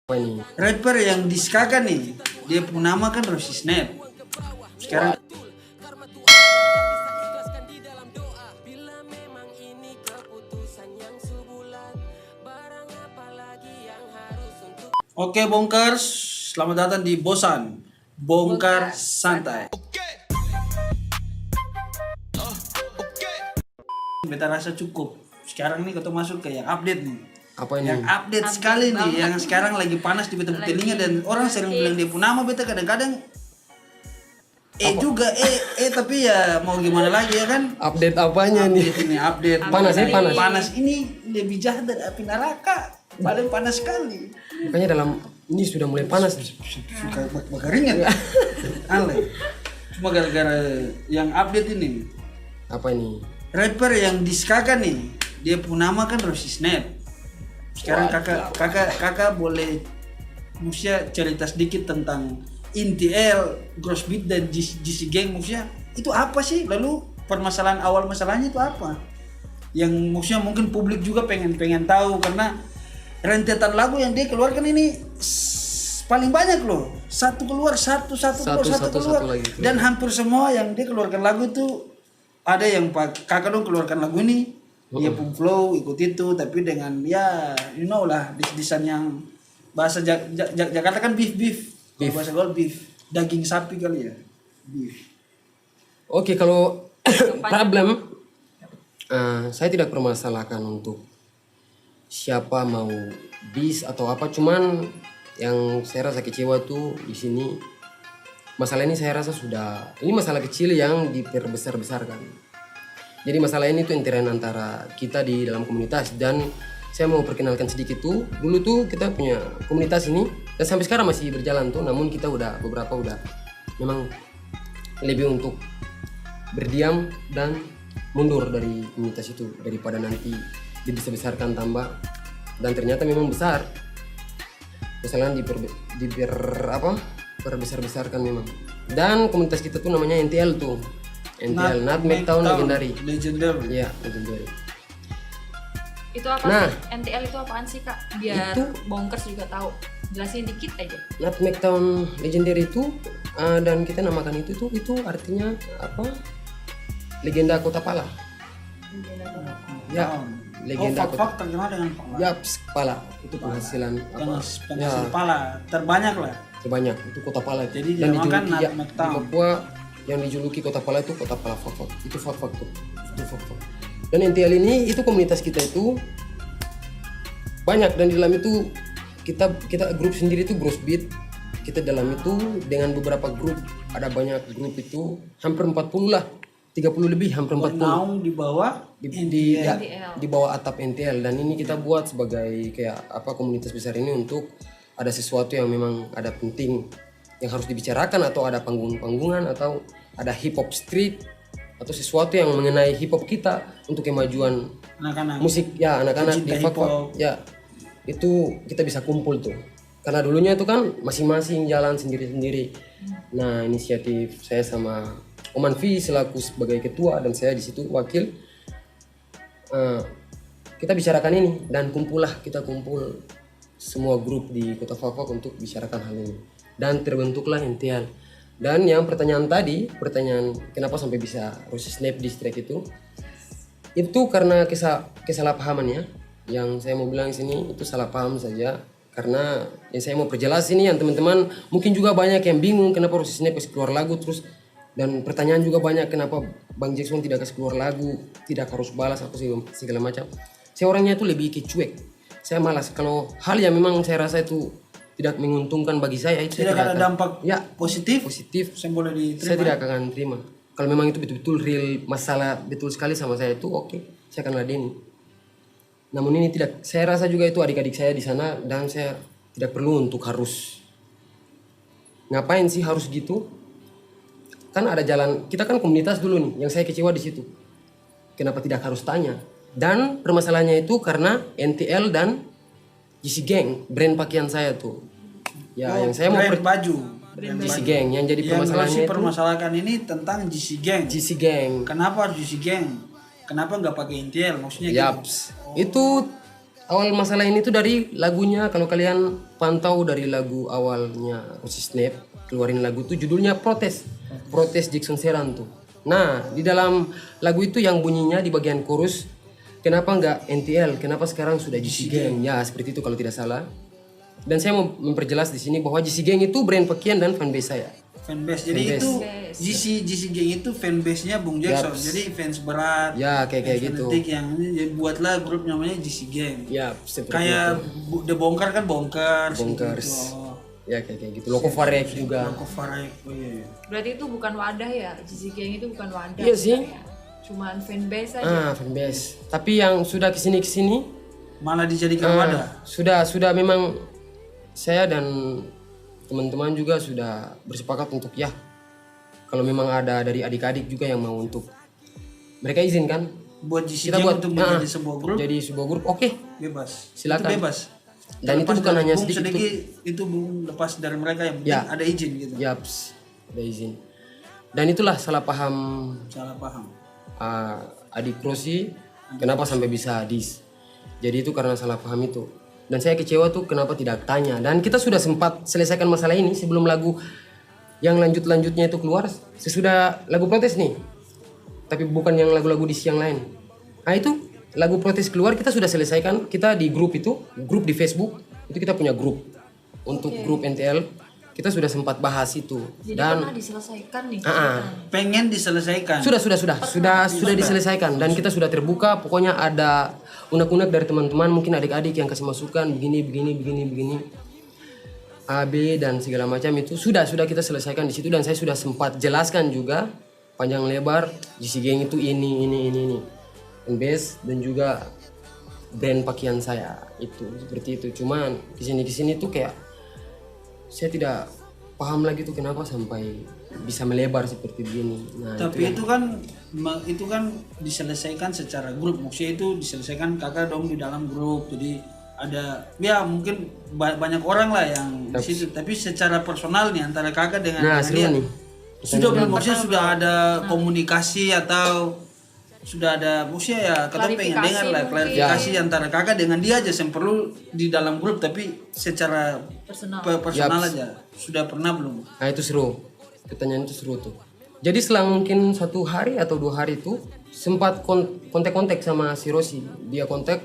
Apa ini? Rapper yang diskakan nih, dia punya nama kan Rossi Snap. Sekarang Oke Bongkars, selamat datang di Bosan Bongkar Santai. Beta rasa cukup. Sekarang nih kita masuk ke yang update nih. Apa ini? Yang update sekali nih, yang sekarang lagi panas di beta telinga dan orang sering bilang dia punya nama beta kadang-kadang juga tapi ya mau gimana lagi ya kan? Update apanya nih? Update ini update. Panas ya, panas. Panas ini lebih jahat dari api neraka. Paling panas sekali. Makanya dalam ini sudah mulai panas. Suka berkeringat. Aneh. Cuma gara-gara yang update ini. Apa ini? Rapper yang diskakan nih, dia punya nama kan Rossi Snap. Sekarang kakak boleh musia cerita sedikit tentang NTL, Grossbeat dan GC Gang musia itu apa sih? Lalu permasalahan awal masalahnya itu apa? Yang musia mungkin publik juga pengen tahu karena rentetan lagu yang dia keluarkan ini paling banyak loh. Satu keluar satu keluar lagi. Dan hampir semua yang dia keluarkan lagu itu ada yang kakak dong keluarkan lagu ini. Dia pun flow ikut itu tapi dengan ya you know lah desain yang bahasa Jakarta kan beef. Bahasa Gaul beef, daging sapi kali ya. Beef. Oke, kalau problem saya tidak permasalahkan untuk siapa mau bis atau apa, cuman yang saya rasa kecewa tuh di sini masalah ini saya rasa ini masalah kecil yang diperbesar-besarkan. Jadi masalah ini tuh antara kita di dalam komunitas dan saya mau perkenalkan sedikit tuh. Dulu tuh kita punya komunitas ini dan sampai sekarang masih berjalan tuh, namun kita beberapa udah memang lebih untuk berdiam dan mundur dari komunitas itu daripada nanti dibesar-besarkan tambah dan ternyata memang besar. Kesalahan perbesar-besarkan memang. Dan komunitas kita tuh namanya NTL tuh. NTL Nutmeg Town Legendary. Iya, legendary. Itu apa sih? NTL itu apaan sih Kak? Biar Bongkers juga tahu. Jelasin dikit aja. Nutmeg Town Legendary itu dan kita namakan itu artinya apa? Legenda Kota Pala. Ya, legenda Kota terkenal dengan pala. Yaps, pala. Itu penghasilan apa? Penghasil pala terbanyak lah. Terbanyak itu Kota Pala. Jadi dan dinamakan di Nutmeg Town. Papua yang dijuluki Kota Pala itu Kota Pala Fak. Itu Fak tuh. Itu Fak. Dan NTL ini itu komunitas kita itu banyak dan di dalam itu kita grup sendiri itu Grossbeat. Kita dalam itu dengan beberapa grup, ada banyak grup itu hampir 40 lah. 30 lebih hampir 40. Naung di bawah di bawah atap NTL dan ini kita buat sebagai kayak apa komunitas besar ini untuk ada sesuatu yang memang ada penting yang harus dibicarakan atau ada panggung-panggungan atau ada hip hop street atau sesuatu yang mengenai hip hop kita untuk kemajuan anak-anak musik ya anak-anak di Fak ya itu kita bisa kumpul tuh karena dulunya itu kan masing-masing jalan sendiri-sendiri. Nah inisiatif saya sama Oman V selaku sebagai ketua dan saya di situ wakil kita bicarakan ini dan kita kumpul semua grup di Kota Fak untuk bicarakan hal ini dan terbentuklah NTL. Dan yang pertanyaan kenapa sampai bisa Rossi Snap District itu karena kesalahpahaman ya. Yang saya mau bilang di sini itu salah paham saja karena yang saya mau perjelas ini yang teman-teman mungkin juga banyak yang bingung kenapa Rossi Snap kasih keluar lagu terus dan pertanyaan juga banyak kenapa Bang Jackson tidak kasih keluar lagu, tidak harus balas apa segala macam. Saya orangnya itu lebih cuek. Saya malas kalau hal yang memang saya rasa itu tidak menguntungkan bagi saya itu tidak ada dampak positif saya boleh diterima. Saya tidak akan terima kalau memang itu betul-betul real masalah betul sekali sama saya itu oke, saya akan ladeni. Namun ini tidak, saya rasa juga itu adik-adik saya di sana dan saya tidak perlu untuk harus ngapain sih harus gitu kan ada jalan kita kan komunitas dulu nih yang saya kecewa di situ kenapa tidak harus tanya dan permasalahannya itu karena NTL dan GC Gang brand pakaian saya tuh ya yang saya mau baju GC Gang yang jadi permasalahannya itu permasalahan ini tentang GC Gang. Kenapa harus GC Gang? Kenapa nggak pakai NTL? Maksudnya Yaps. Itu awal masalah ini tuh dari lagunya. Kalau kalian pantau dari lagu awalnya Rossi Snap keluarin lagu tuh judulnya Protes Jackson Seran tuh. Nah di dalam lagu itu yang bunyinya di bagian chorus, kenapa nggak NTL, kenapa sekarang sudah GC Gang, ya seperti itu kalau tidak salah. Dan saya mau memperjelas di sini bahwa GC Gang itu brand pakaian dan fanbase saya. Fanbase. Jadi Fanbase. itu GC Gang itu fanbase-nya Bung Jackson. Yaps. Jadi fans berat. Ya kayak fans gitu. fanatik yang ini jadi buatlah grup namanya GC Gang. Ya seperti Kayak The Bongkar kan Bonkers. Bonkers. Gitu. Oh. Ya kayak gitu. Loco Farek juga. Loco Farek. Oh iya. Berarti itu bukan wadah ya, GC Gang itu bukan wadah. Iya sih. sebenarnya. Cuman fanbase aja. Fanbase. Tapi yang sudah kesini Malah dijadikan wadah. sudah memang saya dan teman-teman juga sudah bersepakat untuk ya kalau memang ada dari adik-adik juga yang mau untuk mereka izinkan Buat GC kita Gang buat untuk menjadi sebuah grup jadi sebuah grup, oke bebas. Silakan. Itu bebas. Dan itu Lepas bukan dari hanya Bung sedikit, itu Bung lepas dari mereka yang penting Ya. ada izin gitu. yaps ada izin. Dan itulah salah paham Salah paham. adik Rossi kenapa sampai bisa dis. Jadi itu karena salah paham itu. Dan saya kecewa tuh kenapa tidak tanya. Dan kita sudah sempat selesaikan masalah ini sebelum lagu yang lanjutnya itu keluar. Sesudah lagu protes nih. Tapi bukan yang lagu-lagu di siang lain. Nah itu lagu protes keluar kita sudah selesaikan. Kita di grup itu, grup di Facebook. Itu kita punya grup. Untuk grup NTL. Kita sudah sempat bahas itu. Jadi Dan pernah diselesaikan nih. Pengen diselesaikan. sudah diselesaikan dan kita sudah terbuka. Pokoknya ada unek-unek dari teman-teman, mungkin adik-adik yang kasih masukan begini A, B dan segala macam itu sudah kita selesaikan di situ. Dan saya sudah sempat jelaskan juga panjang lebar GC Gang itu ini base dan juga brand pakaian saya itu seperti itu. Cuman kesini tuh kayak saya tidak paham lagi tuh kenapa sampai bisa melebar seperti begini. Nah, Tapi itu kan diselesaikan secara grup. Maksudnya itu diselesaikan kakak dong di dalam grup. Jadi ada ya mungkin banyak orang lah yang di situ. Tapi secara personal nih antara kakak dengan seru dia nih. sudah belum, maksudnya sudah ada komunikasi atau sudah ada maksudnya ya kita pengen Klarifikasi dengar lah mungkin. klarifikasi antara kakak dengan dia aja yang perlu di dalam grup tapi secara Personal. personal aja sudah pernah belum? Nah itu seru. Pertanyaan itu seru tuh. Jadi selang mungkin 1 hari atau 2 hari itu sempat kontak sama si Rossi. Dia kontak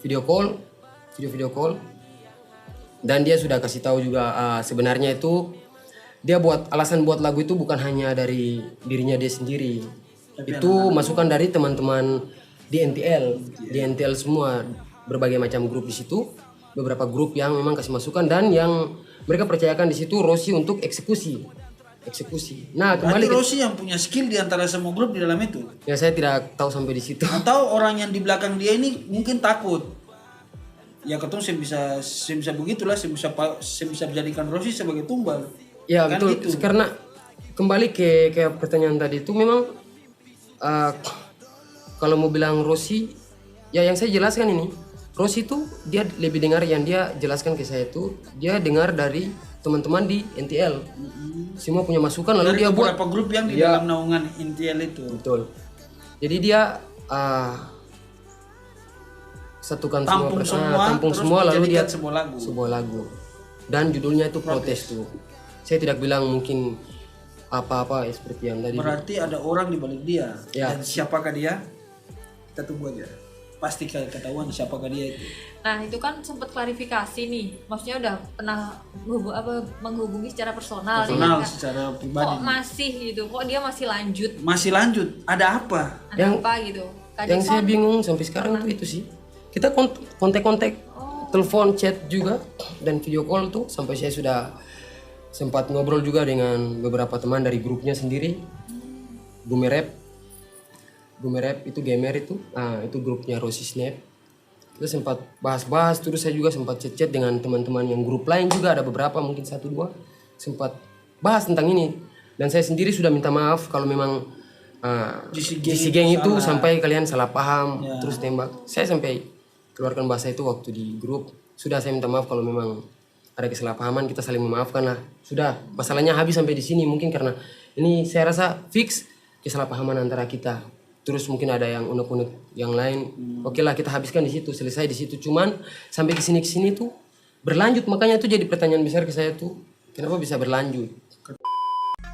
video call. Dan dia sudah kasih tahu juga sebenarnya itu dia alasan buat lagu itu bukan hanya dari dirinya dia sendiri. Itu masukan dari teman-teman di NTL semua, berbagai macam grup di situ, beberapa grup yang memang kasih masukan dan yang mereka percayakan di situ Rossi untuk eksekusi. Nah, kembali Berarti Rossi yang punya skill di antara semua grup di dalam itu. ya saya tidak tahu sampai di situ. Atau orang yang di belakang dia ini mungkin takut. Ya ketemu saya bisa begitulah, saya bisa menjadikan Rossi sebagai tumbal. Ya Kan betul. gitu. Karena kembali ke pertanyaan tadi itu memang kalau mau bilang Rossi, ya yang saya jelaskan ini, Rossi itu dia lebih dengar yang dia jelaskan ke saya itu dia dengar dari teman-teman di NTL. Semua punya masukan lalu Dari dia buat beberapa grup yang di Ya. dalam naungan NTL itu. betul. Jadi dia satukan Tampung tampung terus semua lalu dia menjadikan sebuah lagu. dan judulnya itu protes tuh. Saya tidak bilang mungkin apa-apa seperti yang tadi. Berarti ada orang di balik dia. Ya. Dan siapakah dia? Kita tunggu aja. Pasti ketahuan siapakah dia itu. Nah itu kan sempat klarifikasi nih, maksudnya udah pernah menghubungi secara personal, Personal nih, kan? secara pribadi. Kok masih gitu, kok dia masih lanjut, Masih lanjut. Ada apa? ada Yang- apa gitu? Kak Yang saya Jackson, bingung sampai sekarang tuh itu sih. Kita kontak, telepon, chat juga dan video call tuh sampai saya sudah sempat ngobrol juga dengan beberapa teman dari grupnya sendiri. Gumerep itu gamer itu, itu grupnya Rossi Snap. Kita sempat bahas-bahas, terus saya juga sempat chat-chat dengan teman-teman yang grup lain juga ada beberapa mungkin 1-2 sempat bahas tentang ini. Dan saya sendiri sudah minta maaf kalau memang GC Gang itu sampai kalian salah paham terus tembak. Saya sampai keluarkan bahasa itu waktu di grup. Sudah saya minta maaf kalau memang ada kesalahpahaman, kita saling memaafkan lah. Sudah, masalahnya habis sampai di sini mungkin karena ini saya rasa fix kesalahpahaman antara kita. terus mungkin ada yang unek-unek yang lain. Oke lah kita habiskan di situ, selesai di situ. Cuman sampai ke sini tuh berlanjut, makanya itu jadi pertanyaan besar ke saya tuh, kenapa bisa berlanjut?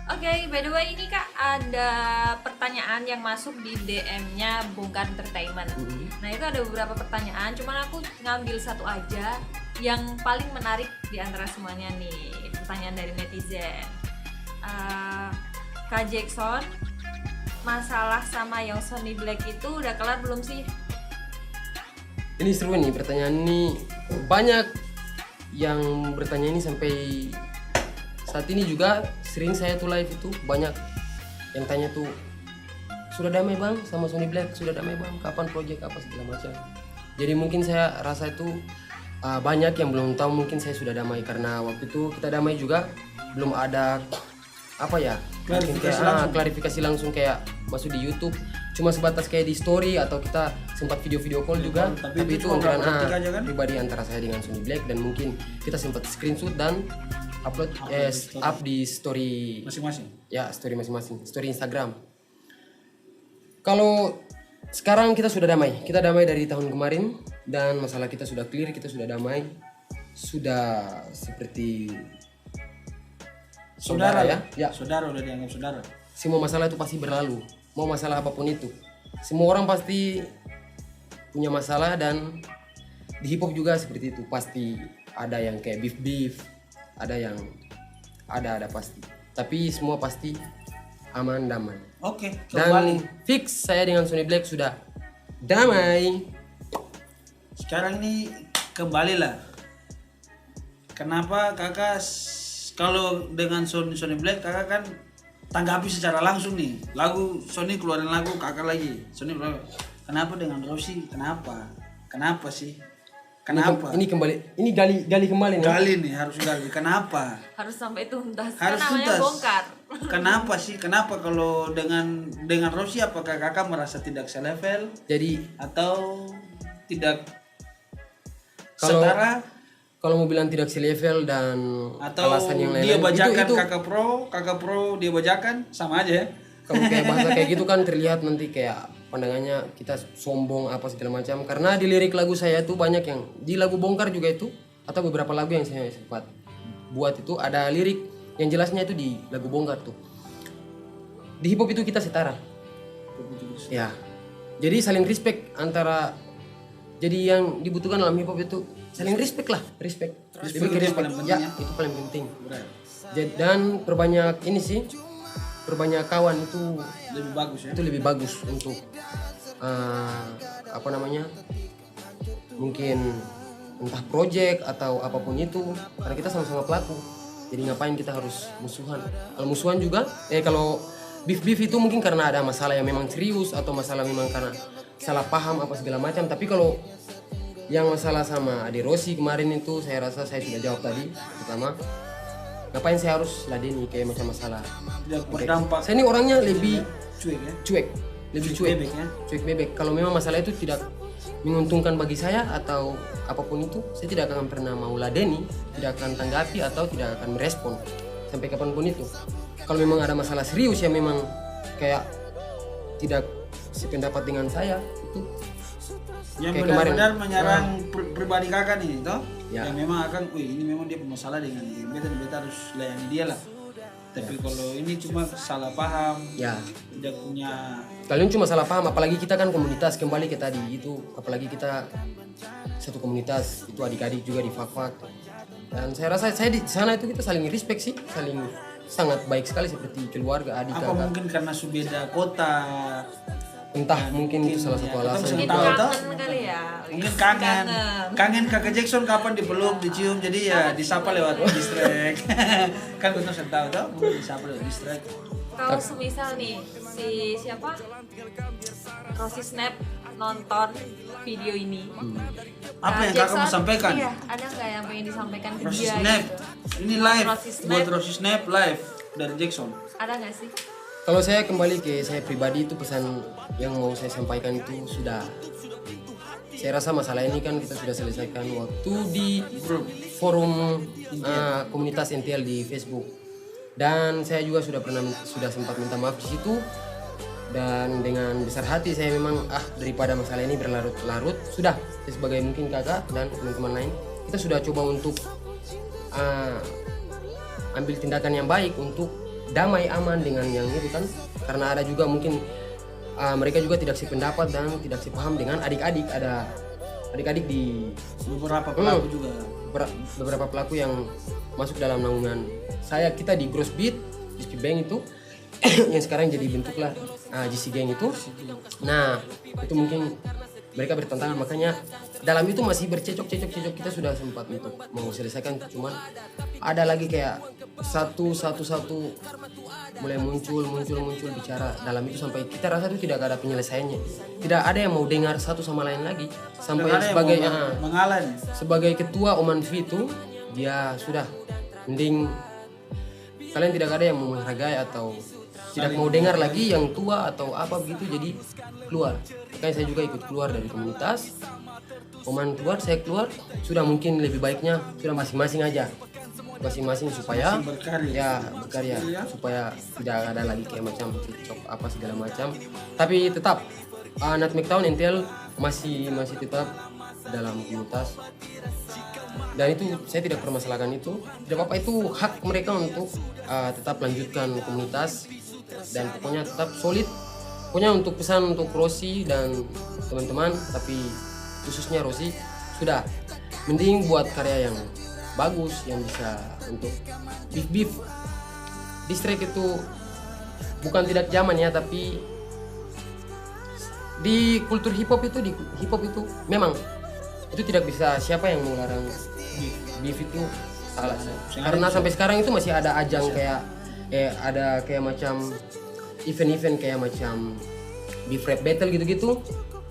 Oke, by the way ini Kak ada pertanyaan yang masuk di DM-nya Bongkar Entertainment. Nah itu ada beberapa pertanyaan, cuman aku ngambil satu aja yang paling menarik di antara semuanya nih. Pertanyaan dari netizen. Kak Jackson, masalah sama yang Sony Black itu udah kelar belum sih? Ini seru nih pertanyaan ini, banyak yang bertanya ini sampai saat ini juga sering saya tuh live itu banyak yang tanya tuh, sudah damai bang sama Sony Black, sudah damai bang, kapan project apa segala macam. Jadi mungkin saya rasa itu banyak yang belum tahu mungkin saya sudah damai, karena waktu itu kita damai juga belum ada apa ya, klarifikasi langsung kayak masuk di YouTube, cuma sebatas kayak di story atau kita sempat video call juga, tapi itu cuma obrolan kan? pribadi antara saya dengan Sony Black, dan mungkin kita sempat screenshot dan upload up di story masing-masing. Ya, story masing-masing, story Instagram. Kalau sekarang kita sudah damai, kita damai dari tahun kemarin dan masalah kita sudah clear, kita sudah damai, sudah seperti saudara ya. Ya, Saudara udah dianggap saudara. semua masalah itu pasti berlalu, mau masalah apapun itu. Semua orang pasti punya masalah, dan di hip hop juga seperti itu, pasti ada yang kayak beef, ada yang ada pasti. Tapi semua pasti aman damai. Oke, Dan kembali. fix saya dengan Sony Black sudah damai. Sekarang ini kembalilah. Kenapa kakak kalau dengan Sony Black kakak kan tanggapi secara langsung nih, lagu Sony keluarin lagu kakak lagi, Sony keluarin. Kenapa dengan Rossi? Kenapa sih? Kenapa? Ini kembali, ini gali kembali nih. Gali nih, harus gali. Kenapa? Harus sampai tuntas. Harus Kan namanya tuntas. bongkar. Kenapa sih? Kenapa kalau dengan Rossi apakah kakak merasa tidak selevel Jadi atau tidak Kalau- setara? kalau mau bilang tidak selevel dan Atau alasan yang lain, dia bajakan itu kakak pro dia bajakan sama aja ya. kalau kayak bahasa kayak gitu kan terlihat nanti kayak pandangannya kita sombong apa segala macam, karena di lirik lagu saya tuh banyak yang di lagu Bongkar juga itu, atau beberapa lagu yang saya sempat buat itu ada lirik yang jelasnya itu di lagu Bongkar tuh. Di hip hop itu kita setara. Ya. Jadi saling respect antara, jadi yang dibutuhkan dalam hip hop itu saling respect lah, respect. Respect Lebih ke itu paling penting ya, ya. itu paling penting. Dan perbanyak ini sih, perbanyak kawan itu Lebih bagus ya. itu lebih bagus untuk apa namanya, mungkin entah project atau apapun itu, karena kita sama-sama pelaku. Jadi ngapain kita harus musuhan? Kalau musuhan juga, kalau beef itu mungkin karena ada masalah yang memang serius atau masalah memang karena salah paham apa segala macam. Tapi kalau yang masalah sama Ade Rossi kemarin itu, saya rasa saya sudah jawab tadi. Pertama, ngapain saya harus ladeni kayak macam masalah. Tidak berdampak Saya ini orangnya lebih cuek ya. cuek, lebih cuek, Bebek ya. cuek bebek. Kalau memang masalah itu tidak menguntungkan bagi saya atau apapun itu, saya tidak akan pernah mau ladeni, tidak akan tanggapi atau tidak akan merespon sampai kapanpun itu. Kalau memang ada masalah serius yang memang kayak tidak sependapat dengan saya, itu Yang kayak benar-benar kemarin. menyerang pribadi kakak nih, toh? Ya. Yang memang akan, ini memang dia bermasalah dengan dia, beta harus layani dia lah. Tapi kalau ini cuma salah paham, ya, tidak punya kalian cuma salah paham. Apalagi kita kan komunitas, kembali ke tadi itu, apalagi kita satu komunitas itu, adik-adik juga di Fak-Fak. Dan saya rasa saya di sana itu kita saling respect sih, saling sangat baik sekali seperti keluarga, adik apa kakak. mungkin karena beda kota, Entah mungkin itu salah satu ya, alasan. Itu Tahu, toh? kangen kali ya. mungkin kangen kakak Jackson kapan dipeluk, dicium, jadi ya disapa lewat distrek. Kan betul saya tahu toh, mungkin disapa lewat distrek. Kalau semisal nih si siapa Rossi Snap nonton video ini, Apa Kak yang kakak mau Jackson, sampaikan? Iya, ada nggak yang pengen disampaikan ke Rossi dia? Snap, gitu? ini live Rossi Snap. buat Rossi Snap live dari Jackson. Ada nggak sih? Kalau saya kembali ke saya pribadi, itu pesan yang mau saya sampaikan itu sudah, saya rasa masalah ini kan kita sudah selesaikan waktu di forum komunitas NTL di Facebook, dan saya juga sudah sempat minta maaf di situ. Dan dengan besar hati saya memang daripada masalah ini berlarut-larut, sudah saya sebagai mungkin kakak dan teman-teman lain, kita sudah coba untuk ambil tindakan yang baik untuk damai aman dengan yang itu kan, karena ada juga mungkin mereka juga tidak sependapat dan tidak sepaham dengan adik-adik. Ada adik-adik di beberapa pelaku juga, beberapa pelaku yang masuk dalam naungan kita di Gross Beat GC Bank itu yang sekarang jadi bentuklah GC Gang itu. Nah itu mungkin mereka bertentangan, makanya dalam itu masih bercecok-cecok. Kita sudah sempat untuk mau selesaikan, cuman ada lagi kayak satu mulai muncul bicara dalam itu, sampai kita rasa itu tidak ada penyelesaiannya, tidak ada yang mau dengar satu sama lain lagi, sampai sebagai sebagai ketua Oman V itu dia sudah mending kalian tidak ada yang mau menghargai atau tidak mau dengar lagi yang tua atau apa begitu, jadi keluar. Makanya saya juga ikut keluar dari komunitas Oman, keluar, saya keluar, sudah mungkin lebih baiknya sudah masing-masing aja, masing-masing supaya berkarya supaya tidak ada lagi kayak macam cocok apa segala macam. Tapi tetap Nutmeg Town NTL masih tetap dalam komunitas, dan itu saya tidak permasalahkan itu, tidak apa-apa, itu hak mereka untuk tetap lanjutkan komunitas, dan pokoknya tetap solid. Pokoknya untuk pesan untuk Rosi dan teman-teman, tapi khususnya Rosi, sudah mending buat karya yang bagus yang bisa untuk beef distrack itu bukan tidak zaman ya, tapi di kultur hip hop itu memang itu tidak bisa, siapa yang melarang beef itu salah sih. Karena sampai sekarang itu masih ada ajang kayak ada kayak macam event-event kayak macam beef rap battle gitu-gitu,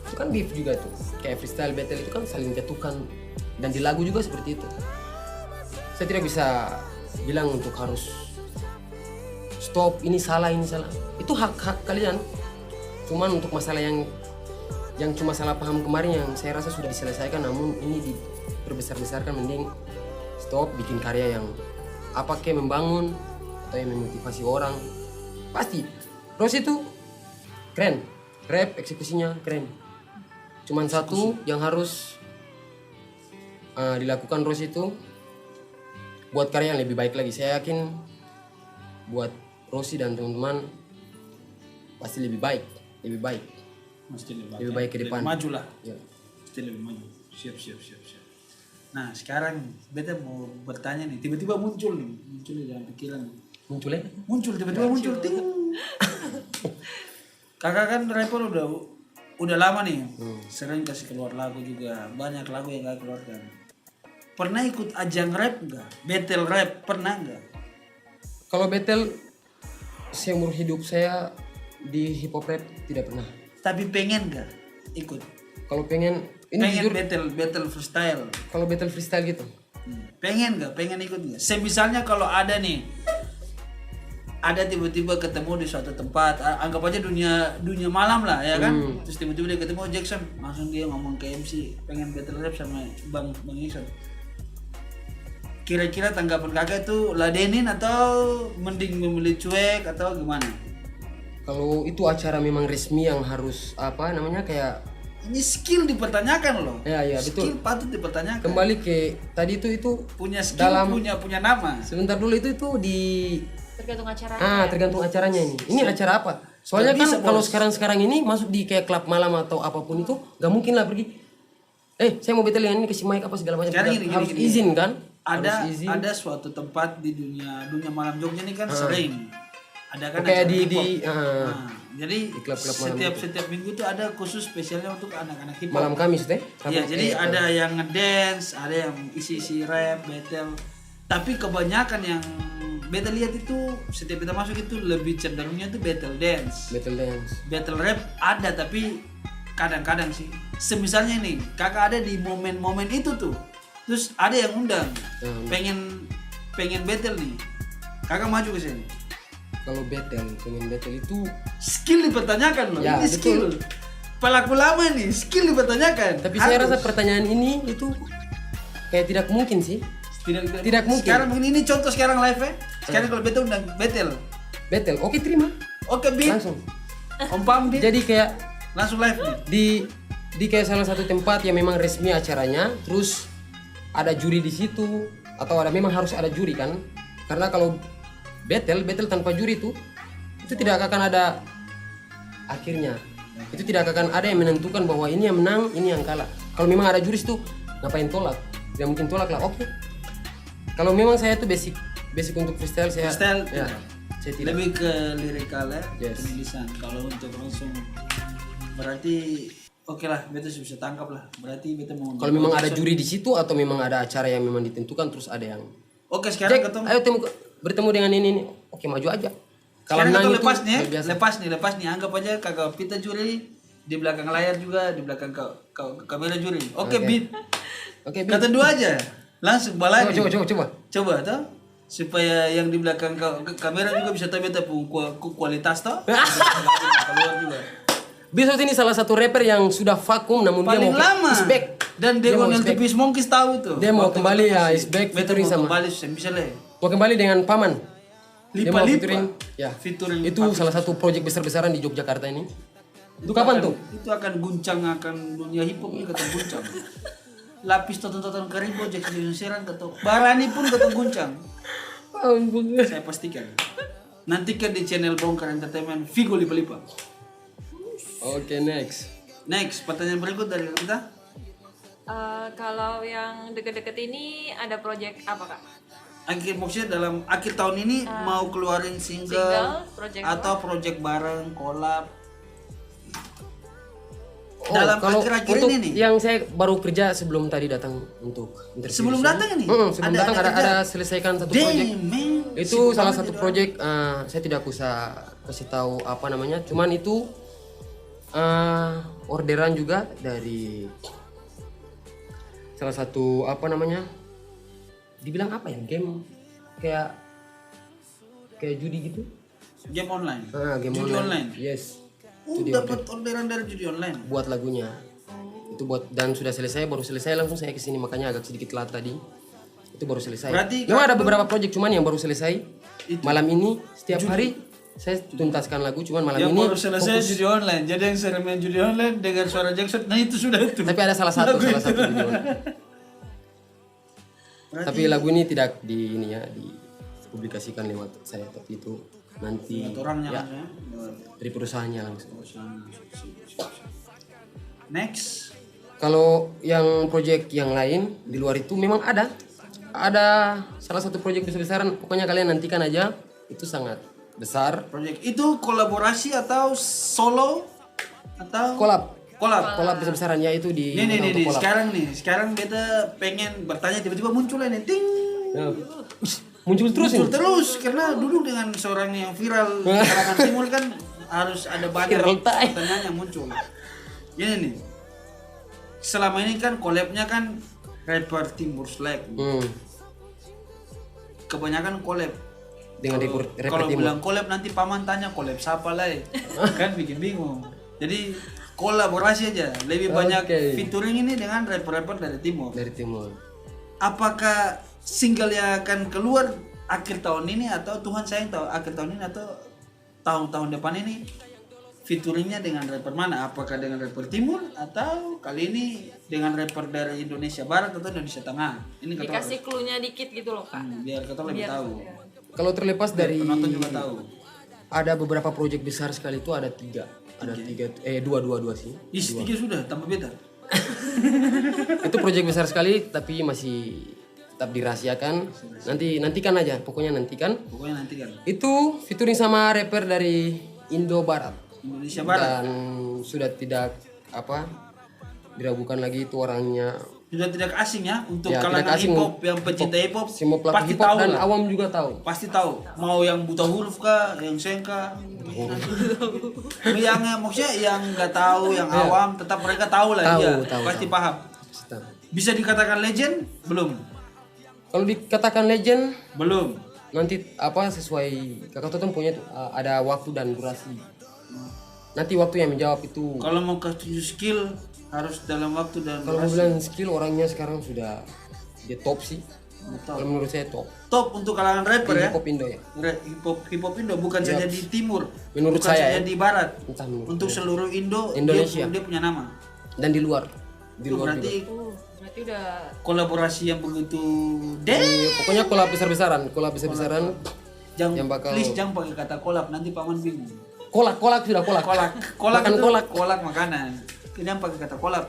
itu kan beef juga tuh, kayak freestyle battle itu kan saling jatuhkan, dan di lagu juga seperti itu. Saya tidak bisa bilang untuk harus stop, ini salah, itu hak kalian. Cuman untuk masalah yang cuma salah paham kemarin yang saya rasa sudah diselesaikan, namun ini diperbesar-besarkan, mending stop, bikin karya yang apa kayak membangun atau yang memotivasi orang. Pasti Rose itu keren, rap eksekusinya keren, cuman satu yang harus dilakukan Rose itu buat karya yang lebih baik lagi. Saya yakin buat Rosi dan teman-teman pasti lebih baik mesti lebih baik ke depan, lebih maju lah ya. Mesti lebih maju. Siap. Nah sekarang beta mau bertanya nih, tiba-tiba muncul di dalam pikiran, tiba-tiba muncul ting. Kakak kan rapper udah lama nih, sering kasih keluar lagu juga, banyak lagu yang gak keluarkan. Pernah ikut ajang rap nggak? Battle rap pernah nggak? Kalau battle seumur hidup saya di hip hop rap tidak pernah. Tapi pengen nggak ikut? Kalau pengen Pengen jujur, battle freestyle. kalau battle freestyle gitu, Pengen nggak? Pengen ikut nggak? Misalnya kalau ada nih, ada tiba-tiba ketemu di suatu tempat, anggap aja dunia malam lah ya kan, terus tiba-tiba dia ketemu Jackson, langsung dia ngomong ke MC pengen battle rap sama Bang Jackson. Kira-kira tanggapan kakak itu ladenin atau mending memilih cuek atau gimana? kalau itu acara memang resmi yang harus apa namanya kayak Ini skill dipertanyakan loh. ya betul. Skill patut dipertanyakan. Kembali ke tadi itu Punya skill, dalam punya nama. sebentar dulu itu di Tergantung acaranya. tergantung acaranya ini. Ini acara apa? Soalnya Nggak bisa, kan kalau Bos. sekarang ini masuk di kayak klub malam atau apapun itu nggak mungkin lah pergi. Saya mau battle yang ini kasih mic apa segala macam. Sekarang Harus gini. izin kan? Ada Harus izin. ada suatu tempat di dunia malam Jogja ini kan sering ada kan Kayak acara hip hop. di Jadi klub-klub malam setiap minggu tuh ada khusus spesialnya untuk anak-anak hip hop. malam Kamis teh. Iya, jadi ada yang ngedance, ada yang isi rap, battle. Tapi kebanyakan yang beta lihat itu setiap kita masuk itu lebih cenderungnya tuh battle dance. Battle dance. Battle rap ada tapi kadang-kadang sih. Semisalnya nih, kakak ada di momen-momen itu tuh. Terus ada yang undang, pengen battle nih. Kakak maju ke sini. Kalau pengen battle itu Skill dipertanyakan loh. Ya, Ini skill. Pelaku lama nih, skill dipertanyakan. tapi saya rasa pertanyaan ini itu kayak tidak mungkin sih. Tidak mungkin. Sekarang ini contoh sekarang live ya. Sekarang kalau battle undang battle. Battle, oke terima. Oke, beat. Langsung. Om Pam dia Jadi kayak langsung live nih. di kayak salah satu tempat yang memang resmi acaranya, terus ada juri di situ atau memang harus ada juri kan? Karena kalau battle tanpa juri itu tidak akan ada akhirnya. Itu tidak akan ada yang menentukan bahwa ini yang menang, ini yang kalah. Kalau memang ada juri itu ngapain tolak? Tidak mungkin tolak lah. Oke. Kalau memang saya tuh basic untuk freestyle saya. Freestyle ya, saya tidak. lebih ke lirikal ya, Yes. penulisan. Kalau untuk langsung berarti oke lah, beta bisa tangkap lah. Berarti beta mau. Kalau memang ada juri di situ atau memang ada acara yang memang ditentukan terus ada yang Oke, sekarang Jack, ketemu. ayo bertemu dengan ini. Oke, maju aja. Sekarang menang kita itu lepas nih, biasa. lepas nih. Anggap aja kakak Pita juri, di belakang layar juga, di belakang kamera juri. Oke, beat. Oke, Kata dua aja, langsung balani. coba. Coba toh, supaya yang di belakang kamera juga bisa tahu beta pun kualitas toh. Keluar juga. Besok ini salah satu rapper yang sudah vakum namun Paling dia mau lama. is back. Dan Dia mau Degon yang is back. tipis Monkeys tahu tuh. Dia mau Waktu kembali ketemu ya, si- is back beta featuring mau sama. kembali misalnya. Mau kembali dengan Paman. Dia mau Lipa-lipa. featuring, ya. Featuring Itu salah satu proyek besar-besaran di Yogyakarta ini. Itu kapan tuh? Itu akan guncang akan dunia hip hop ini kata guncang. Lapis tonton Karibo Jackson Serang kata Barani pun kata guncang. Saya pastikan. Nantikan di channel Bongkar Entertainment Vigo Lipa-Lipa. Oke, next. Next, pertanyaan berikut dari kita. Kalau yang deket-deket ini ada project apa kak? Maksudnya dalam akhir tahun ini mau keluarin single project atau project bareng, collab. Oh, Dalam kalau akhir-akhir untuk ini nih. yang saya baru kerja sebelum tadi datang untuk interview. Sebelum di sini. datang ini? Sebelum Ada- datang ada ada kerja? selesaikan satu Damn, project. man. Itu Sibuk salah banget satu jadi project saya tidak usah kasih tahu apa namanya, cuman itu orderan juga dari salah satu apa namanya, dibilang apa ya, game kayak judi gitu. Game online. Game Judi online. Yes. Dapat orderan dari judi online. Buat lagunya itu dan sudah selesai, baru selesai langsung saya kesini, makanya agak sedikit telat tadi. Itu baru selesai. Berarti memang ada beberapa project cuman yang baru selesai malam ini. Setiap hari saya tuntaskan lagu, cuman malam Yang ini baru selesai fokus. judi online. Jadi yang sering main judi online dengan suara Jackson, nah itu sudah itu. Tapi ada salah satu video. Tapi lagu ini tidak dipublikasikan lewat saya, tapi itu nanti Orangnya ya, maksudnya. dari perusahaannya langsung. Next. Kalau yang project yang lain di luar itu memang ada salah satu project besar-besaran, pokoknya kalian nantikan aja, itu sangat besar. Project itu kolaborasi atau solo atau Collab Collab. besar-besaran ya, itu di Nih, untuk collab. sekarang beta pengen bertanya tiba-tiba muncul nih, ting. Ya. Muncul terus Muncul ini. terus karena duduk dengan seorang yang viral di kalangan timur kan harus ada banyak Viral time. pertanyaan yang muncul. Ini nih. Selama ini kan collab-nya kan rapper Timur Slack. Kebanyakan collab. Dengan rapper Kalau timur. bilang collab nanti paman tanya collab siapa lah kan bikin bingung. Jadi kolaborasi aja. Lebih banyak Oke. featuring ini dengan rapper-rapper dari timur. Dari timur. Apakah single yang akan keluar akhir tahun ini atau Tuhan sayang tahu akhir tahun ini atau tahun-tahun depan ini featuringnya dengan rapper mana? Apakah dengan rapper timur atau kali ini dengan rapper dari Indonesia Barat atau Indonesia Tengah? Ini kata Dikasih clue-nya dikit gitu loh kak. biar kata lebih tahu. Kalau terlepas dari Penonton juga tahu. ada beberapa project besar sekali itu ada tiga, dua sih. Tiga sudah tambah beda. Itu project besar sekali tapi masih tetap dirahasiakan. Nantikan aja, pokoknya nantikan. Pokoknya nanti kan Itu featuring sama rapper dari Indo Barat. Indonesia Barat Dan sudah tidak diragukan lagi itu orangnya. sudah tidak asing ya untuk Ya, tidak kalangan asing. hip hop yang pecinta hip hop Semua pelaku pasti hip hop tahu dan lah. awam juga tahu. Pasti tahu mau yang buta huruf kah yang sengka yang maksudnya yang nggak tahu yang awam tetap mereka tahu lah Tahu, dia tahu, pasti tahu. paham bisa dikatakan legend belum Kalau dikatakan legend belum nanti sesuai kakak Totem punya ada waktu dan durasi. Nanti waktu yang menjawab itu. kalau mau ke skill harus dalam waktu dan Kalau mau durasi. bilang skill, orangnya sekarang sudah dia top sih. Kalau menurut saya top. Top untuk kalangan rapper Di ya. hip hop Indo ya. Hip hop Indo bukan saja di timur, Menurut bukan saya saja ya. di barat. Entah menurut Untuk saya. seluruh Indonesia. dia punya nama. Dan di luar. Di Itu luar berarti juga. Berarti udah kolaborasi yang begitu Iya, pokoknya kolab besar-besaran. yang bakal- please jangan pakai kata kolab, nanti paman bingung. Kolak sudah kolak. Kolak Makan itu kolak. kolak makanan. Jangan pakai kata kolab.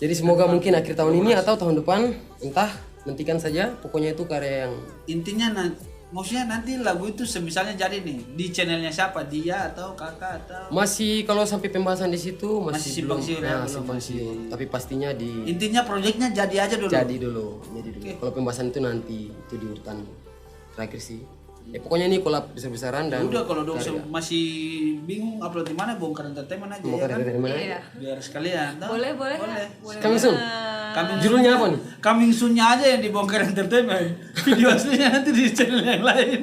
Jadi semoga mungkin akhir tahun ini atau tahun depan, entah, nantikan saja. Pokoknya itu karya yang Intinya maksudnya nanti lagu itu misalnya jadi nih di channelnya siapa, dia atau kakak atau masih, kalau sampai pembahasan di situ Masih masih simpang belum. siur ya, Nah, belum simpang siur. Tapi pastinya intinya proyeknya jadi aja dulu. jadi dulu. Kalau pembahasan itu nanti itu di urutan terakhir sih. Ya pokoknya ini kolab besar-besaran dan Udah kalau dong masih bingung upload di mana, Bongkar Entertainment aja mau ya kan. karya dari mana? iya. Biar sekalian. Tahu? Boleh. Coming soon. Coming Judulnya apa nih? Coming soon-nya aja yang dibongkar entertainment. Video aslinya nanti di channel yang lain.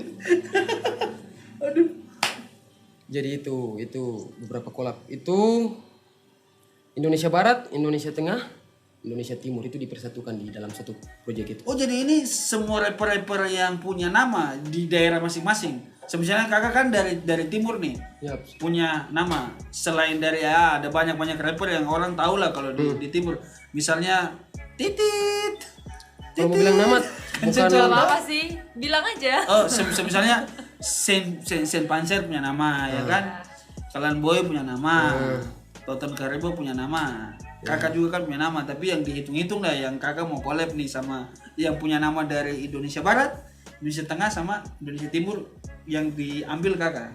Aduh. Jadi itu beberapa kolab. Itu Indonesia Barat, Indonesia Tengah, Indonesia Timur itu dipersatukan di dalam satu proyek itu. Oh jadi ini semua rapper-rapper yang punya nama di daerah masing-masing. Misalnya kakak kan dari timur nih, Yap. punya nama. Selain dari ada banyak rapper yang orang tahu lah kalau di timur. Misalnya Titit. Kalau mau bilang nama bukan Gak apa-apa sih, bilang aja. Oh, misalnya Sen Panser punya nama ya kan. Kalian Boy punya nama. Toton Karibo punya nama. Kakak juga kan punya nama, tapi yang dihitung-hitung lah yang kakak mau collab nih sama yang punya nama dari Indonesia Barat, Indonesia Tengah sama Indonesia Timur yang diambil kakak.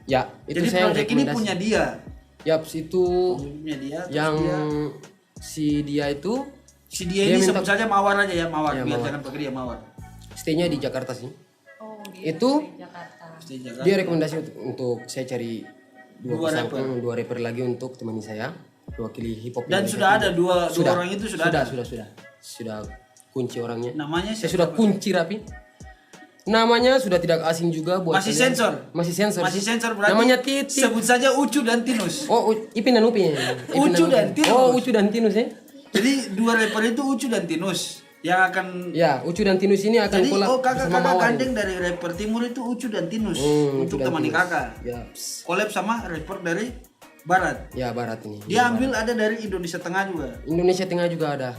Ya, itu Jadi saya proyek ini rekomendasi. punya dia. Yap, itu Punya dia. Terus yang dia, si dia itu si dia dia ini minta- sebut saja Mawar aja ya, Mawar. Ya, Biar Mawar. jangan pakai dia Mawar. stay-nya di Jakarta sih. Oh, dia Itu dari Jakarta. Stay Jakarta. dia rekomendasi untuk saya cari Dua dua rapper lagi untuk temani saya mewakili hip hop. Dan Indonesia sudah ada Timur. dua orang itu sudah ada. Sudah kunci orangnya. Namanya Saya siapa? sudah kunci rapi. Namanya sudah tidak asing juga buat Masih kalian. sensor. Masih sensor. Masih sih. sensor berarti. Namanya Titit. Sebut saja Ucu dan Tinus. Oh, Ipin dan Upin. Ucu dan Tinus. Oh, Ucu dan Tinus ya. Jadi dua rapper itu Ucu dan Tinus yang akan. Ya, Ucu dan Tinus ini akan Jadi collab kakak bersama Mawar. gandeng dari rapper timur itu Ucu dan Tinus Ucu untuk dan temani Tinus. kakak. Ya, Collab sama rapper dari barat. ya barat ini. Dia ambil ada dari Indonesia Tengah juga. Indonesia Tengah juga ada.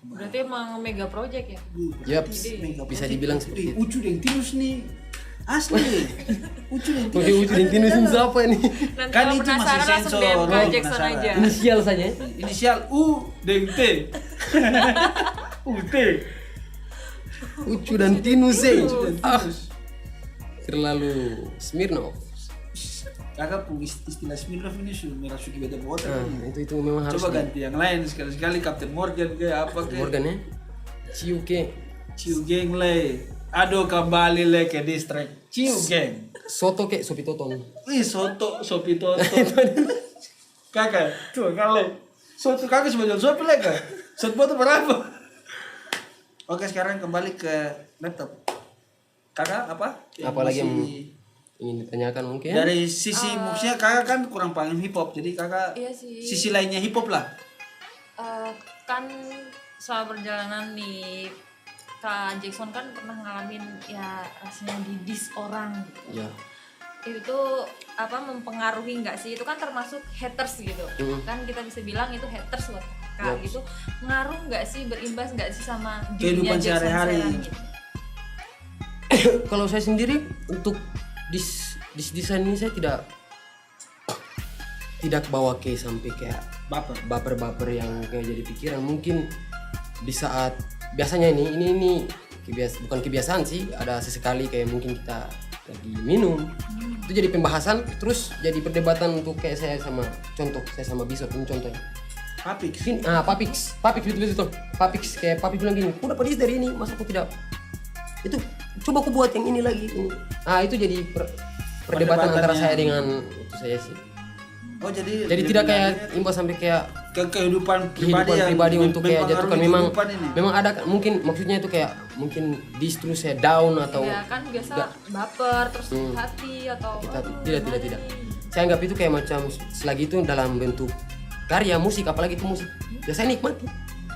Berarti emang mega project ya? Yap, Mega bisa project. dibilang seperti itu. Ucu dan Tinus nih asli. Ucu dan Tinus. Oke, Ucu dan Tinus ini siapa ini? Nanti Kan kalau itu masih penasaran langsung sensor, DM oh, Jackson penasaran. aja. Inisial saja. Ya? Inisial U dan T. UT. Ucu dan Tinus eh. Ucu dan Tinus. Terlalu Smirnov. Kakak pun istilah Smirnov ini sudah merasuki beda botak. Nah, itu memang harus Coba ganti yang lain sekali-sekali Captain Morgan kayak apa kayak. Morgan ya. Ciu ke. Ciu geng le. Aduh kembali le ke distrik. Ciu geng. Soto ke Sopi Toton. Wih sopi toto. Kakak, tuh kalau soto kakak sebagai sopi le kak. Soto itu berapa? Oke sekarang kembali ke laptop. Kakak apa? Apalagi yang masih- ingin ditanyakan mungkin? dari sisi musiknya kakak kan kurang paham hip hop, jadi kakak Iya sih. sisi lainnya hip hop lah. Kan selama perjalanan nih Kak Jackson kan pernah ngalamin ya rasanya didis orang gitu. Ya. Itu apa mempengaruhi nggak sih? Itu kan termasuk haters gitu. Kan kita bisa bilang itu haters buat Kak gitu. Ngaruh nggak sih, berimbas nggak sih sama Kehidupan dunia Jackson sehari-hari. sekarang gitu? Kalau saya sendiri untuk desain ini saya tidak bawa ke sampai kayak Baper. baper-baper yang kayak jadi pikiran. Mungkin di saat biasanya ini bukan kebiasaan sih, ada sesekali kayak mungkin kita lagi minum itu jadi pembahasan, terus jadi perdebatan untuk kayak saya sama Bisot ini contohnya. Papix. Gini, Papix betul. Papix kayak Papix bilang gini, udah pedis dari ini, masa aku tidak itu, coba aku buat yang ini lagi ini. Itu jadi perdebatan antara saya dengan itu saya sih. Oh jadi Tidak kayak imbas sampai kayak ke kehidupan kehidupan yang pribadi untuk kayak mempengaruhi jatuhkan. kehidupan ini. Memang ada mungkin maksudnya itu kayak mungkin distru saya down atau Ya kan biasa baper terus hati atau tidak. Saya anggap itu kayak macam selagi itu dalam bentuk karya musik, apalagi itu musik, ya saya nikmati.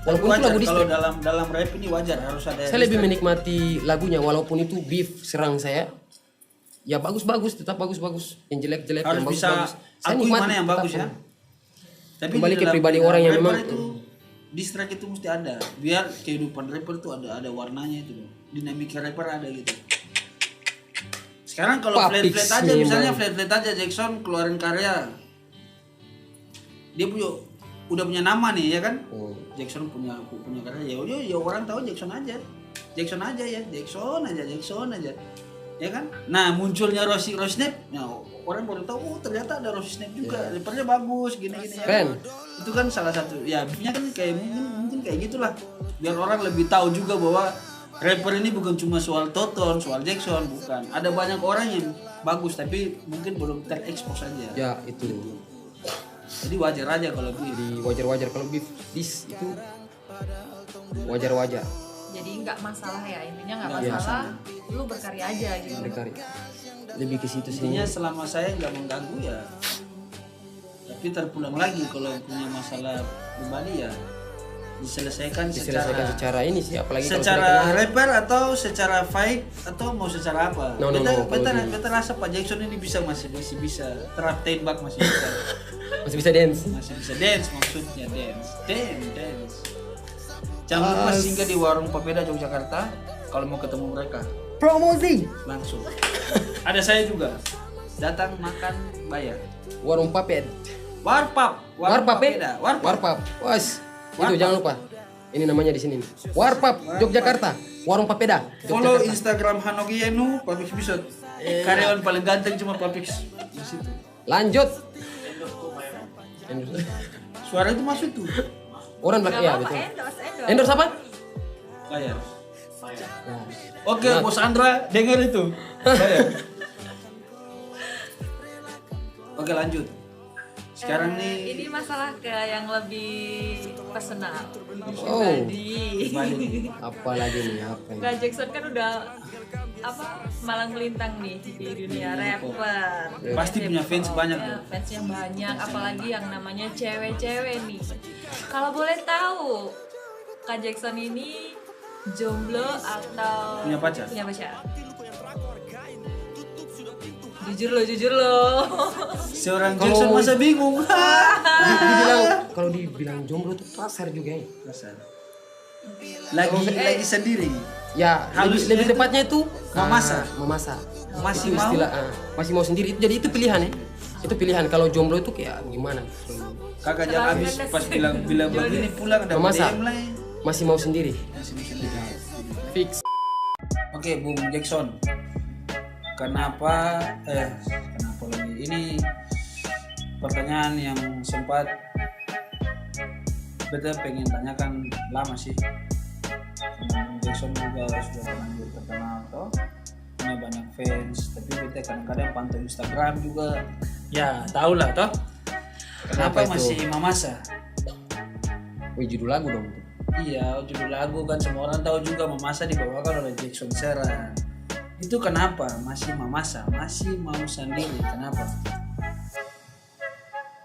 Walaupun itu wajar lagu kalau distrik. dalam rap ini wajar harus ada. Saya lebih menikmati lagunya walaupun itu beef serang saya. Ya bagus-bagus, tetap bagus-bagus. Yang jelek-jelek, harus yang bisa bagus-bagus. Saya akui nikmati mana yang tetap. bagus ya. Tapi Kembali di ke dalam- pribadi di dalam orang yang rapper memang- itu distrack itu mesti ada. Biar kehidupan rapper itu ada warnanya itu loh. Dinamika rapper ada gitu. Sekarang kalau Papix flat-flat aja nih, misalnya Bang. flat-flat aja Jackson keluarin karya. Dia udah punya nama nih ya kan? Oh. Jackson punya karya ya orang tahu Jackson aja ya Jackson aja ya kan. Nah munculnya Rosy Snap, nah orang baru tahu oh ternyata ada Rosy Snap juga, rappernya bagus gini ya Keren. kan? Itu kan salah satu ya beefnya kan kayak mungkin kayak gitulah biar orang lebih tahu juga bahwa rapper ini bukan cuma soal Toton, soal Jackson, bukan, ada banyak orang yang bagus tapi mungkin belum terekspos aja. Ya itu. Jadi wajar aja kalau beef. Jadi wajar-wajar kalau beef dis itu wajar-wajar. Jadi nggak masalah ya, intinya nggak Iya. masalah. Lu berkarya aja gitu. Berkarya. Lebih ke situ sih. Intinya selama saya nggak mengganggu ya, tapi terpulang lagi kalau punya masalah pribadi ya diselesaikan Secara ini sih, apalagi kalau sudah secara kenal. rapper atau secara fight atau mau secara apa. No, kalau Beta rasa Pak Jackson ini masih bisa terap tembak, masih bisa masih bisa dance. dance maksudnya dance. Jangan lupa singgah di warung Papeda Yogyakarta kalau mau ketemu mereka. Promosi. Langsung. Ada saya juga. Datang makan bayar. Warung Paped. Warpap. Warpap Papeda. Warpap. Was. Itu Warpap. jangan lupa. Ini namanya di sini. Warpap Yogyakarta. Warung Papeda. Follow Yogyakarta. Instagram Hanogienu, Papix bisa. Karyawan paling ganteng cuma Papix di situ. Lanjut. Suara itu masuk tuh. Orang Nggak bilang iya apa-apa, betul. endorse. Endorse apa? Bayar. Nah, Oke, Bos Andra, dengar itu. Bayar. Oke, lanjut. Sekarang nih Ini masalah ke yang lebih personal, Oh. pribadi. apa lagi nih? Apa ini? Kak Jackson kan udah malang melintang nih di dunia rapper. pasti punya fans banyak Ya, tuh. fansnya banyak, apalagi yang namanya cewek-cewek nih. Kalau boleh tahu, Kak Jackson ini jomblo atau Punya pacar? Punya pacar. Jujur lo. Seorang Kalau- Jackson masa bingung. Kalau dibilang jomblo itu kasar juga ya. lagi sendiri. Ya, Halusnya lebih itu tepatnya itu memasak. memasak. Masih Itu mau? istilah, masih mau sendiri. Jadi itu pilihan ya. Itu pilihan. Kalau jomblo itu kayak gimana? Kakak jangan habis pas bilang begini pulang ada Memasak. DM lah. Masih mau sendiri. Fix. Oke, Bung Jackson. Kenapa lagi? Ini pertanyaan yang sempat beta pengen tanyakan lama sih. Karena Bung Jackson juga sudah terlanjur terkenal toh, punya banyak fans. Tapi beta kadang-kadang pantau Instagram juga. Ya, tahu lah toh. Kenapa Apa itu? masih Mamasa? Wih, judul lagu dong. Iya, judul lagu kan semua orang tahu juga Mamasa dibawakan oleh Jackson Serra. Itu kenapa masih Mamasa, masih mau sendiri, kenapa?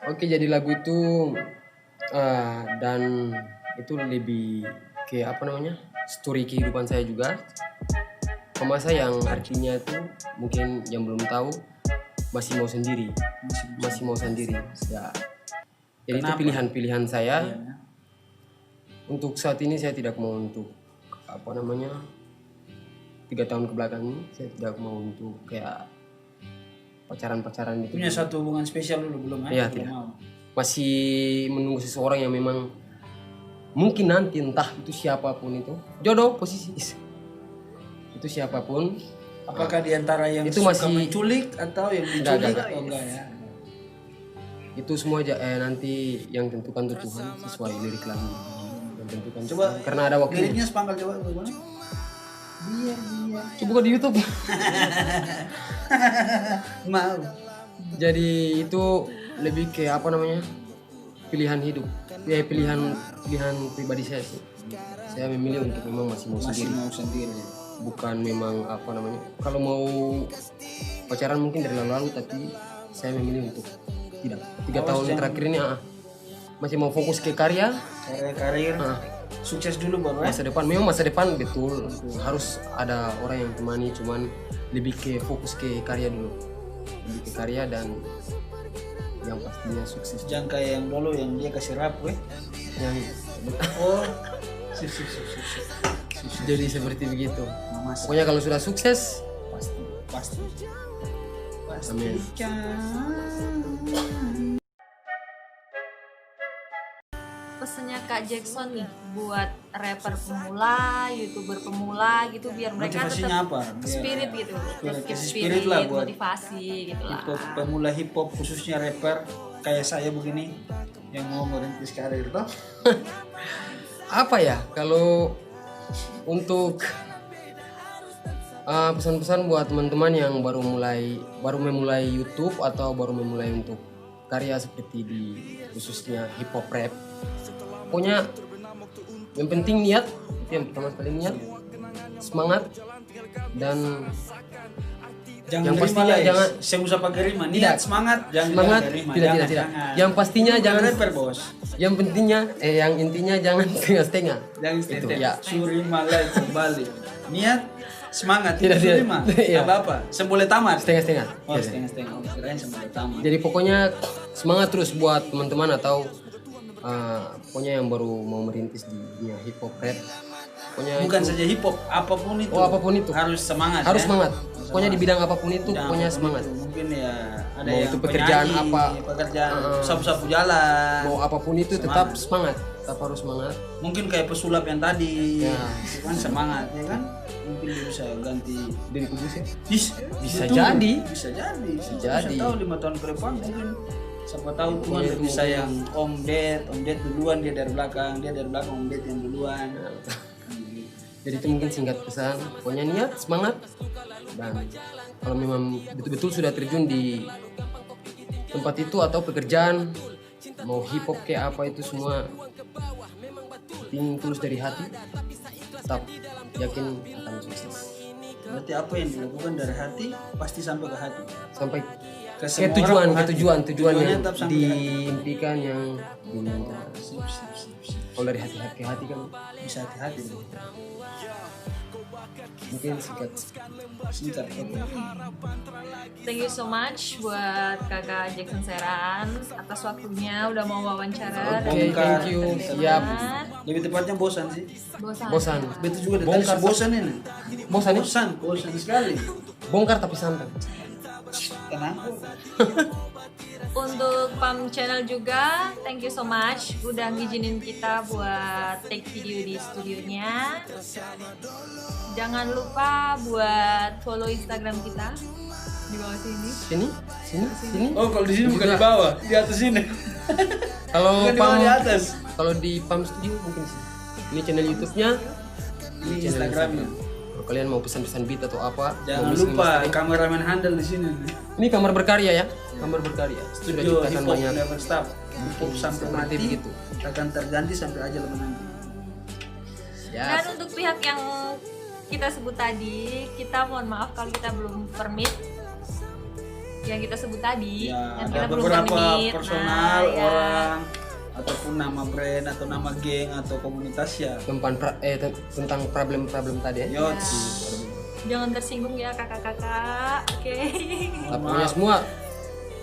Oke, jadi lagu itu dan itu lebih ke apa namanya? Story kehidupan saya juga. Pemasa yang artinya itu mungkin yang belum tahu masih mau sendiri, masih mau sendiri. Ya. Jadi itu Kenapa? pilihan-pilihan saya. Iya. Untuk saat ini saya tidak mau untuk apa namanya 3 tahun ke belakang ini saya tidak mau untuk kayak pacaran-pacaran gitu. Punya satu hubungan spesial dulu belum? Iya, Belum tidak. mau. Masih menunggu seseorang yang memang mungkin nanti entah itu siapapun itu jodoh posisi itu siapapun. Apakah di antara yang Itu suka masih- menculik atau yang diculik? Enggak. Oh, enggak ya. Itu semua nanti yang tentukan tuh Tuhan sesuai lirik lagu yang tentukan Coba Tuhan. Karena ada waktu. liriknya sepangkal coba bagaimana? Biar Coba di YouTube. mau. Jadi itu lebih ke apa namanya pilihan hidup, ya pilihan pribadi saya sih. Saya memilih untuk memang masih mau Masih sendiri, mau sendiri. bukan memang apa namanya. Kalau mau pacaran mungkin dari lalu tapi saya memilih untuk tidak. 3 tahun terakhir ini masih mau fokus ke karya, Karir ah, sukses dulu baru ya. Masa depan memang masa depan betul harus ada orang yang temani, cuman lebih ke fokus ke karya dulu, lebih ke karya dan yang pastinya sukses. Jangan kayak yang dulu yang dia kasih rap weh. Yang Oh, sip. jadi seperti begitu. Mama Sa. Pokoknya kalau sudah sukses Pasti. Amin. Pesannya Kak Jackson nih buat rapper pemula, YouTuber pemula gitu biar mereka Motivasinya tetap apa? spirit gitu. Spirit. Keep Kasih spirit lah buat motivasi gitu lah. hip hop, pemula hip hop khususnya rapper kayak saya begini yang mau merintis karir toh. apa ya kalau untuk pesan-pesan buat teman-teman yang baru memulai YouTube atau baru memulai untuk karya seperti di khususnya hip hop rap. Pokoknya yang penting niat, itu yang pertama kali niat, semangat dan Jangan yang terima pastinya lah, jangan saya usah pakai rima. Niat, Tidak. semangat, jangan semangat terima. tidak. Jangan. Yang pastinya Bukan jangan rapper bos. yang pentingnya yang intinya jangan setengah-setengah. Jangan Itu setengah. ya. Suri malai kembali. Niat, semangat. Tidak, Itu tidak. rima. Iya. Apa? Sebboleh tamat. Setengah-setengah. Oh, Gitu. setengah-setengah. Oh, kirain sebboleh tamat. Jadi pokoknya semangat terus buat teman-teman atau pokoknya yang baru mau merintis di dunia hip hop rap. Pokoknya Bukan itu, saja hip hop, apapun itu. Oh, apapun itu. Harus semangat. harus ya? semangat. Pokoknya di bidang apapun itu Bidang pokoknya apapun semangat. itu. Mungkin ya ada Mau yang itu pekerjaan penyanyi, apa. pekerjaan sapu-sapu jalan. Mau apapun itu tetap semangat. Tetap harus semangat. Mungkin kayak pesulap yang tadi. Ya. Itu kan semangat ya kan? Mungkin dia bisa ganti. Dari kudus ya. Bisa Bisa jadi. Bisa jadi. jadi. Bisa tahu 5 tahun ke depan mungkin siapa tahu Tuhan itu lebih sayang Om Ded duluan, dia dari belakang Om Ded yang duluan. Jadi itu mungkin singkat pesan. Pokoknya niat, semangat dan kalau memang betul-betul sudah terjun di tempat itu atau pekerjaan mau hip hop kayak apa itu semua penting tulus dari hati, tetap yakin akan sukses Berarti apa yang dilakukan dari hati pasti sampai ke hati. sampai Ke ke semua tujuan orang ke hati. tujuan Tujuannya yang tetap sampai ke hati. diimpikan yang diinginkan. Sip. Kalau dari hati ke hati kan Bisa hati-hati. mungkin singkat. Singkat. Thank you so much buat Kakak Jackson Seran atas waktunya udah mau wawancara. Oke, thank you. Siap. Lebih tepatnya bosan sih. Bosan. Bosan. Betul juga tadi Bongkar bosan ini. Bosan ya? Bosan sekali. Bongkar tapi santai. Tenang. Untuk Pam Channel juga, thank you so much udah ngizinin kita buat take video di studionya. Jangan lupa buat follow Instagram kita di bawah sini. Sini. Oh, kalau di sini bukan di bawah, di atas sini. Kalau Bukan di bawah, Pam di atas. Kalau di Pam Studio mungkin sih. Ini channel YouTube-nya, Ini channel Instagramnya. Kalau kalian mau pesan-pesan beat atau apa, Jangan mau lupa mixing-mastering. kameramen handal di sini. Ini kamar berkarya ya, kamar berkarya. Sudah Studio diciptakan hip hop banyak. never stop. Hip hop sampai Seperti mati begitu. akan terganti sampai aja menanti. Ya, Dan untuk pihak yang kita sebut tadi, kita mohon maaf kalau kita belum permit yang kita sebut tadi, Ya, yang ada kita belum beberapa permit. personal Nah, ya. orang ataupun nama brand atau nama geng atau komunitas ya. tentang problem-problem tadi ya. Yots. Jangan tersinggung ya kakak-kakak. Oke. Pokoknya semua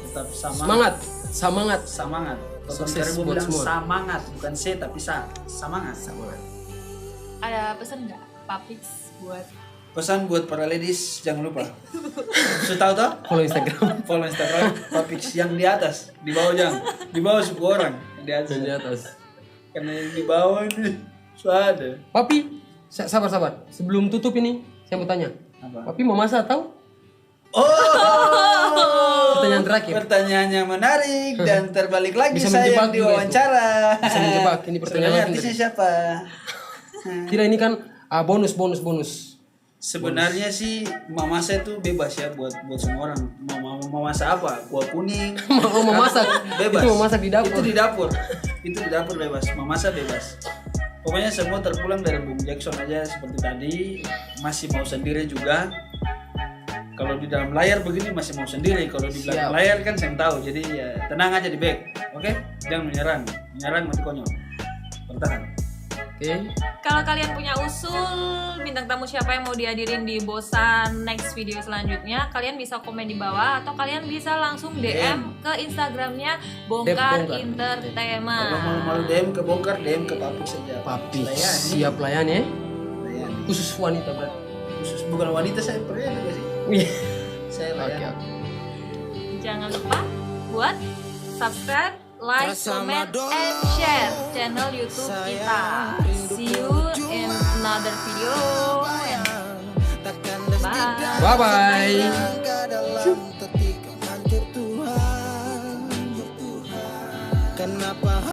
Tetap semangat. semangat. Tonton Sukses Karebo buat bilang semua. semangat, bukan C tapi semangat. Ada pesan nggak, Papix buat Pesan buat para ladies jangan lupa. Sudah tahu toh? Follow Instagram Follow Instagram Papix yang di atas, di bawah jangan. Di bawah 10 orang yang di atas. dan di atas. Karena yang di bawah ini sudah ada. Papi, sabar. Sebelum tutup ini, saya mau tanya. Apa? Papi mau masak atau? Oh, Pertanyaan terakhir. Pertanyaannya menarik dan terbalik lagi Bisa saya menjebak yang juga diwawancara. Bisa menjebak. Ini pertanyaannya Sebenarnya artisnya siapa? Tidak, ini kan bonus. Sebenarnya sih mama saya tuh bebas ya buat semua orang. Mau masak apa? Kuah kuning. Mau memasak. Bebas. Itu memasak di dapur. Itu di dapur bebas. Memasak bebas. Pokoknya semua terpulang dari Bung Jackson aja seperti tadi. Masih mau sendiri juga. Kalau di dalam layar begini masih mau sendiri. Kalau di belakang Siap. layar kan saya tahu. Jadi ya tenang aja di back. Oke? Jangan menyerang. Menyerang mati konyol. Bertahan. Oke. Kalau kalian punya usul bintang tamu siapa yang mau dihadirin di Bosan next video selanjutnya, kalian bisa komen di bawah atau kalian bisa langsung DM ke Instagramnya Bongkar Bongkar. Entertainment. Kalau mau DM ke Bongkar, DM ke Papi saja. Papi Layani. siap layani ya. Layani. Khusus wanita berarti. Khusus bukan wanita, saya pria juga sih. Iya. Saya Oke. layani. Oke. Jangan lupa buat subscribe, like, comment, and share channel YouTube kita. See you in another video. And bye. Bye bye.